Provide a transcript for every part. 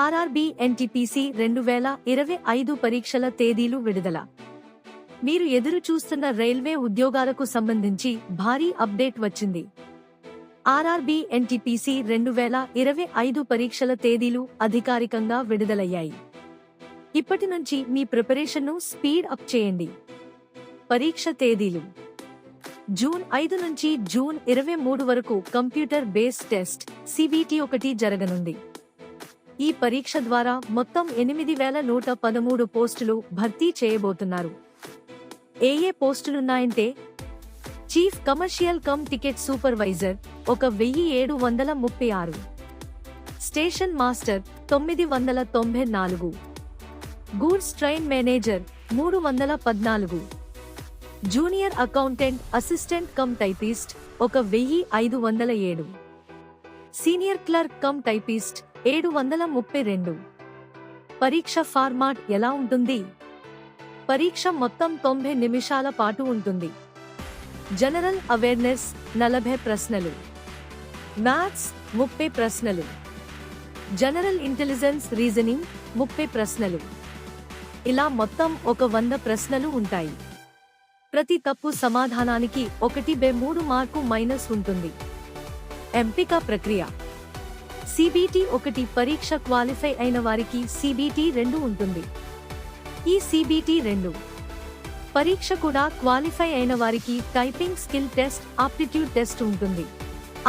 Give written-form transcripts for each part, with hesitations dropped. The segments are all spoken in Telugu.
ఆర్ఆర్బీ ఎన్టీపీసీ 2025 పరీక్షల తేదీలు విడుదల. మీరు ఎదురు చూస్తున్న రైల్వే ఉద్యోగాలకు సంబంధించి భారీ అప్డేట్ వచ్చింది. ఆర్ఆర్బీ ఎన్టీపీసీ 2025 పరీక్షల తేదీలు అధికారికంగా విడుదలయ్యాయి. ఇప్పటి నుంచి మీ ప్రిపరేషన్ను స్పీడ్ అప్ చేయండి. పరీక్ష తేదీలు: జూన్ 5 నుంచి జూన్ 23 వరకు కంప్యూటర్ బేస్డ్ టెస్ట్ CBT 1 జరగనుంది. ఈ పరీక్ష ద్వారా మొత్తం 8113 పోస్టులు భర్తీ చేయబోతున్నారు. ఏ పోస్టులున్నాయంటే: chief commercial cum ticket supervisor 1736, station master 994, goods train manager 314, junior accountant assistant cum typist 1507, senior clerk cum typist 732. పరీక్ష ఫార్మాట్ ఎలా ఉంటుంది? పరీక్ష మొత్తం 90 నిమిషాల పాటు ఉంటుంది. జనరల్ అవేర్నెస్ 40 ప్రశ్నలు, మ్యాథ్స్ 30 ప్రశ్నలు, జనరల్ ఇంటెలిజెన్స్ రీజనింగ్ 30 ప్రశ్నలు. ఇలా మొత్తం 100 ప్రశ్నలు ఉంటాయి. ప్రతి తప్పు సమాధానానికి 1/3 మార్కు మైనస్ ఉంటుంది. ఎంపిక ప్రక్రియ: CBT 1 పరీక్ష క్వాలిఫై అయిన వారికి CBT 2 ఉంటుంది. ఈ CBT 2 పరీక్ష కూడా క్వాలిఫై అయిన వారికి typing skill test, aptitude test ఉంటుంది.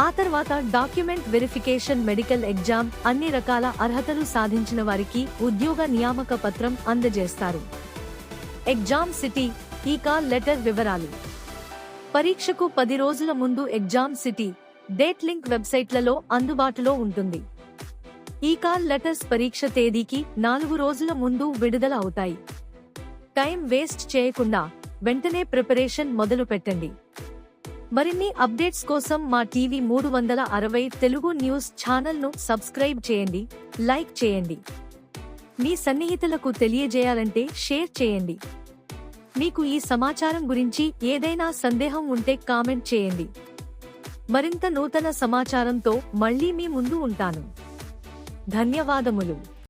ఆ తర్వాత డాక్యుమెంట్ వెరిఫికేషన్, మెడికల్ ఎగ్జామ్, అన్ని రకాల అర్హతలు సాధించిన వారికి ఉద్యోగ నియామక పత్రం అందజేస్తారు. ఎగ్జామ్ సిటీ, ఈ కాల్ లెటర్ వివరాలు: పరీక్షకు 10 రోజుల ముందు ఎగ్జామ్ సిటీ, డేట్ లింక్ వెబ్సైట్లలో అందుబాటులో ఉంటుంది. ఈ కాల్ లెటర్స్ పరీక్ష తేదీకి 4 రోజుల ముందు విడుదల అవుతాయి. టైం వేస్ట్ చేయకుండా వెంటనే ప్రిపరేషన్ మొదలు పెట్టండి. మరిన్ని అప్డేట్స్ కోసం మా టీవీ 360 తెలుగు న్యూస్ ఛానల్ను సబ్స్క్రైబ్ చేయండి, లైక్ చేయండి. మీ సన్నిహితులకు తెలియజేయాలంటే షేర్ చేయండి. మీకు ఈ సమాచారం గురించి ఏదైనా సందేహం ఉంటే కామెంట్ చేయండి. మరింత నూతన సమాచారంతో మళ్ళీ మీ ముందు ఉంటాను. ధన్యవాదములు.